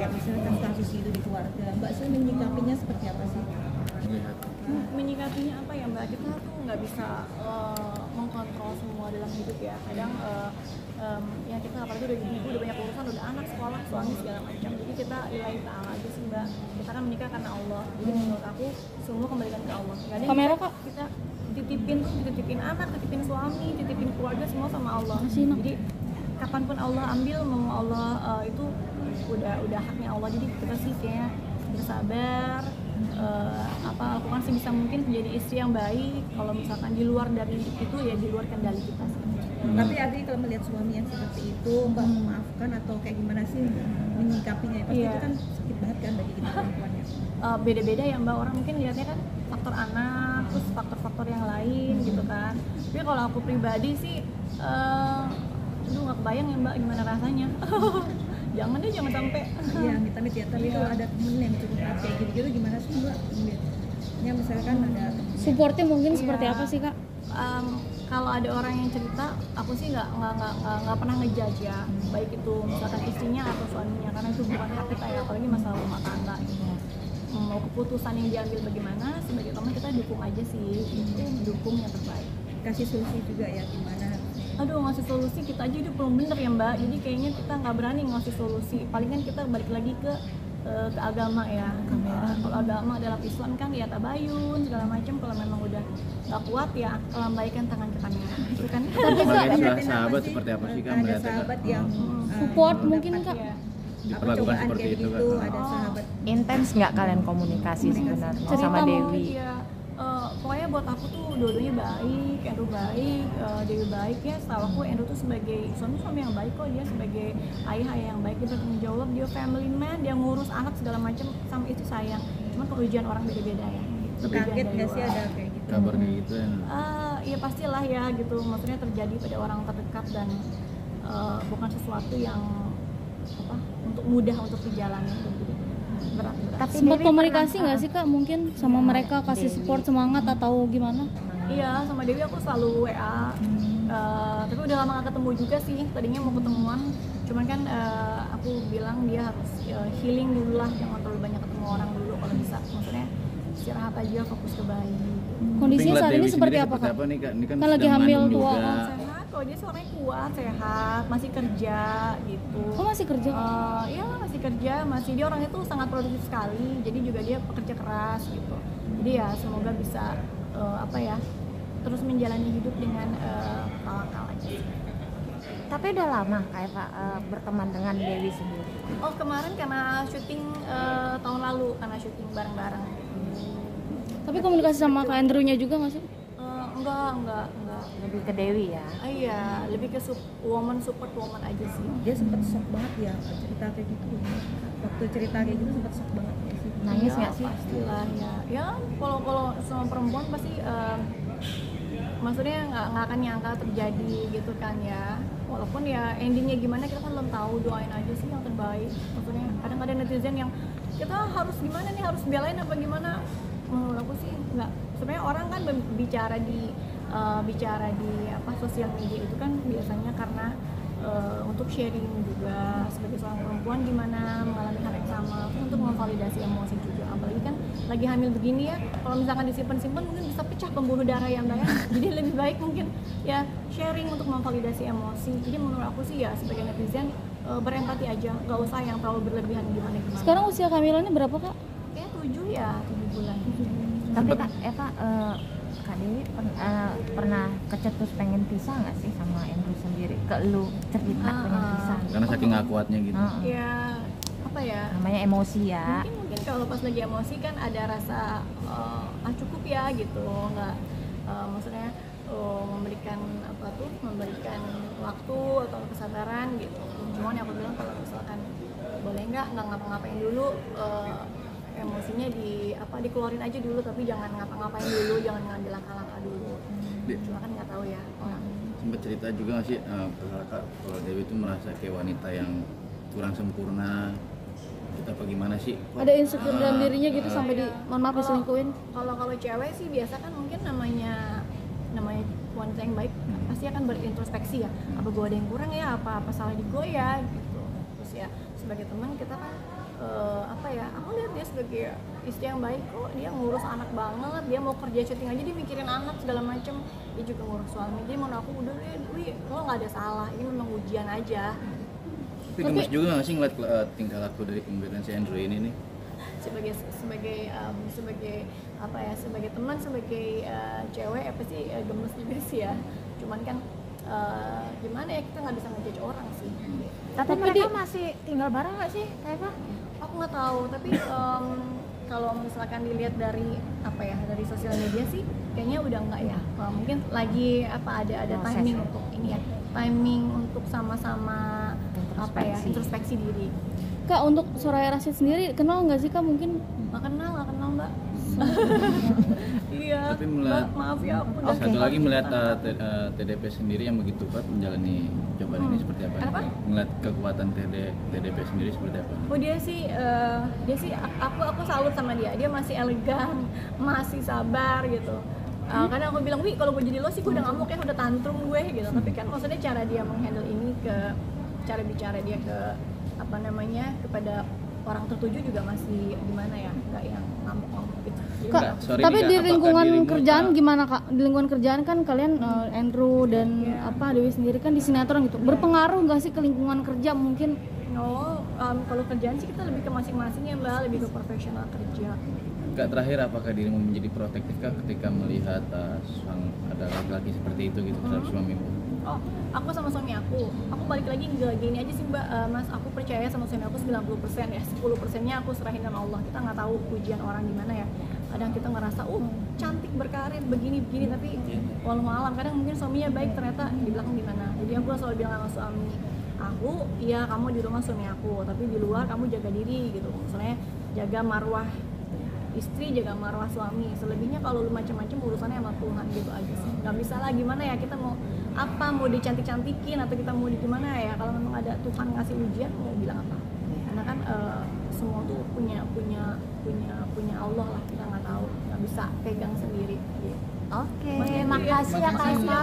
kayak misalnya kasus itu di keluarga, Mbak Sri menyikapinya seperti apa sih? Menyikapinya apa ya Mbak, kita tuh nggak bisa mengkontrol semua dalam hidup ya. Kadang ya kita apalagi udah ibu, udah banyak urusan, udah anak, sekolah, suami segala macam. Jadi kita lillahi ta'ala aja sih Mbak. Kita kan menikah karena Allah. Jadi menurut aku semua kembalikan ke Allah. Gak ada yang Kamera Kak. kita titipin anak, titipin suami, titipin keluarga, semua sama Allah. Jadi kapanpun Allah ambil, mau Allah itu udah haknya Allah. Jadi kita sih kayaknya bersabar, lakukan sebisa mungkin menjadi istri yang baik. Kalau misalkan di luar dari itu ya di luar kendali kita sih. Tapi Adri kalau melihat suami yang seperti itu, Mbak memaafkan atau kayak gimana sih menyikapinya? Pasti itu kan sakit banget kan bagi kita perempuan ya. Beda-beda ya Mbak, orang mungkin lihatnya kan faktor anak, terus faktor-faktor yang lain gitu kan. Tapi kalau aku pribadi sih, aduh nggak kebayang ya Mbak gimana rasanya. jangan sampai. Iya, amit-amit ya. Tapi kalau ada temen yang cukup kayak gitu gimana sih Mbak? Ya misalkan ada supportnya mungkin seperti apa sih Kak? Kalau ada orang yang cerita, aku sih nggak pernah ngejudge ya, baik itu misalkan istrinya atau suaminya, karena itu bukan hak kita ya, apalagi masalah rumah tangga gitu. Mau keputusan yang diambil bagaimana, sebagai teman kita dukung aja sih, itu dukung yang terbaik. Kasih solusi juga ya gimana? Aduh, ngasih solusi kita aja udah belum bener ya Mbak, jadi kayaknya kita nggak berani ngasih solusi. Palingan kita balik lagi ke agama ya. Kalau agama adalah Islam kan ya tabayun segala macam. Kalau memang udah nggak kuat ya lambaikan tangan ke kanan, itu kan. Tapi sebagai sahabat seperti apa sih Kak Ada melihatnya sahabat Kak? yang Support mungkin Kak. Iya. Diperlakukan seperti itu Kak. Ada sahabat. Intens nggak kalian komunikasi sebenarnya Cerita sama Dewi? Iya. Pokoknya buat aku tuh dua-duanya baik, Andrew baik, Dewi baik ya. Setahu aku Andrew tuh sebagai suami yang baik kok, dia sebagai ayah yang baik, dia bertanggung jawab, dia family man, dia ngurus anak segala macam, sama itu sayang. Cuman kalau ujian orang beda-beda ya. Kaget nggak sih ada kayak gitu? Kabar kayak gitu ya. Iya pastilah ya gitu, maksudnya terjadi pada orang terdekat dan bukan sesuatu yang untuk mudah untuk dijalani gitu. Berat. Tapi Sempat Dewi komunikasi pernah- nggak sih Kak mungkin sama mereka, kasih support, semangat atau gimana? Iya, sama Dewi aku selalu WA. Tapi udah lama gak ketemu juga sih. Tadinya mau ketemuan, cuman kan aku bilang dia harus healing dulu lah, jangan terlalu banyak ketemu orang dulu kalau bisa. Maksudnya istirahat aja, fokus ke bayi. Kondisinya Tapi saat ngeliat ini Dewi seperti sendiri apa Kak? nih Kak? Ini kan Kan lagi sedang hamil mengandung tua. juga. Sehat, kalau dia seorang kuat, sehat, masih kerja gitu. Oh masih kerja? Iya masih kerja, masih dia orang itu sangat produktif sekali. Jadi juga dia pekerja keras gitu. Jadi ya semoga bisa terus menjalani hidup dengan tawakal aja. Tapi udah lama Kak Eva berteman dengan Dewi sendiri. Oh kemarin karena syuting tahun lalu, karena syuting bareng-bareng. Tapi komunikasi sama Kak Andrew-nya juga nggak sih? Enggak. Lebih ke Dewi ya. Iya, lebih ke support woman aja sih. Dia sempat shock banget ya cerita kayak gitu. Waktu cerita kayak gitu sempat shock banget ya sih. Nangis Ya, nggak sih? Pastilah ya. Ya kalau sama perempuan pasti maksudnya nggak akan nyangka terjadi gitu kan ya. Walaupun ya endingnya gimana kita kan belum tahu, doain aja sih yang terbaik. Maksudnya kadang ada netizen yang kita harus gimana nih, harus belain apa gimana. Menurut aku sih nggak. Sebenarnya orang kan bicara di sosial media itu kan biasanya karena untuk sharing juga sebagai seorang perempuan gimana mengalami hal yang sama, terus untuk memvalidasi emosi juga. Apalagi kan lagi hamil begini ya, kalau misalkan disimpan mungkin bisa pecah pembuluh darah ya Mbak ya. Jadi lebih baik mungkin ya sharing untuk memvalidasi emosi. Jadi menurut aku sih ya sebagai netizen berempati aja, nggak usah yang terlalu berlebihan gimana. Sekarang usia kehamilannya berapa Kak? Kayak 7 bulan. Tapi Kak Eva, Kak Dewi pernah kecetus pengen pisah nggak sih sama Andrew sendiri? Ke lu cerita pengen pisah? Karena saking nggak kuatnya gitu. Ya apa ya? Namanya emosi ya. Mungkin kalau pas lagi emosi kan ada rasa cukup ya gitu, nggak maksudnya memberikan waktu atau kesabaran gitu. Cuman aku bilang kalau misalkan boleh nggak ngapa-ngapain dulu, emosinya dikeluarin aja dulu, tapi jangan ngapa-ngapain dulu, jangan ngambil langkah-langkah dulu. Cuma kan nggak tahu ya orang. Sempat cerita juga nggak sih Kak, kalau Dewi itu merasa kayak wanita yang kurang sempurna, kita apa gimana sih? Ada insecure dalam dirinya gitu sampai mohon maaf diselingkuhin? Kalau cewek sih biasa kan mungkin namanya wanita yang baik pasti akan berintrospeksi ya, apa gue ada yang kurang ya, apa salah di gue ya gitu. Terus ya sebagai teman kita kan apa ya, aku lihat dia sebagai istri yang baik kok, dia ngurus anak banget, dia mau kerja syuting aja dia mikirin anak segala macem, dia juga ngurus suami. Jadi menurut aku udah deh, Wi, lo nggak ada salah, ini memang ujian aja. Tapi gemes juga nggak sih ngeliat tingkah laku dari kemudian si Andrew ini nih? Sebagai apa ya, sebagai teman, sebagai cewek apa sih gemes juga sih ya. Cuman kan gimana ya, kita nggak bisa ngejudge orang sih. Tapi mereka masih tinggal bareng nggak sih, Kak Eva? Aku nggak tahu, tapi kalau misalkan dilihat dari apa ya, dari sosial media sih kayaknya udah enggak ya. Mungkin lagi apa ada timing untuk ini ya, timing untuk sama-sama apa ya, introspeksi diri. Kak, untuk Soraya Rashid sendiri kenal nggak sih Kak? Mungkin Nggak kenal Mbak. Iya. Tapi melihat, maaf ya aku udah satu lagi melihat TDP sendiri yang begitu kuat menjalani cobaan ini seperti apa? Apa? Melihat kekuatan TDP sendiri seperti apa? Oh dia sih aku salut sama dia. Dia masih elegan, masih sabar gitu. Kadang aku bilang, Wi kalau gue jadi lo sih gue udah ngamuk ya, udah tantrum gue gitu. Tapi kan maksudnya cara dia menghandle ini, cara bicara dia ke apa namanya, kepada orang tertuju juga masih gimana ya, nggak yang ngamuk-ngamuk gitu. Jadi Kak, sorry, tapi Nika, di apakah lingkungan dirimu, kerjaan gimana Kak? Di lingkungan kerjaan kan kalian Andrew dan apa Dewi sendiri kan di sinetron gitu. Berpengaruh nggak sih ke lingkungan kerja mungkin? Kalau kerjaan sih kita lebih ke masing-masing ya Mbak, lebih ke profesional kerja. Kak, terakhir apakah dirimu menjadi protektif Kak ketika melihat ada laki-laki seperti itu gitu terhadap suamimu? Oh, aku sama suami aku balik lagi gini aja sih Mbak, Mas, aku percaya sama suami aku 90% ya, 10%-nya aku serahin sama Allah. Kita nggak tahu ujian orang gimana ya. Kadang kita ngerasa, cantik berkarir begini, tapi walau malam kadang mungkin suaminya baik ternyata di belakang gimana. Jadi aku selalu bilang sama suami aku, iya kamu di rumah suami aku, tapi di luar kamu jaga diri gitu. Maksudnya jaga marwah istri, jaga marwah suami. Selebihnya kalau lu macam-macam urusannya sama Tuhan gitu aja sih. Gak bisa lah gimana ya, kita mau apa, mau dicantik-cantikin atau kita mau di gimana ya, kalau memang ada Tuhan ngasih ujian mau bilang apa. Karena kan semua tuh punya Allah lah, kita nggak tahu, nggak bisa pegang sendiri gitu. Oke, makasih ya Kak Eva.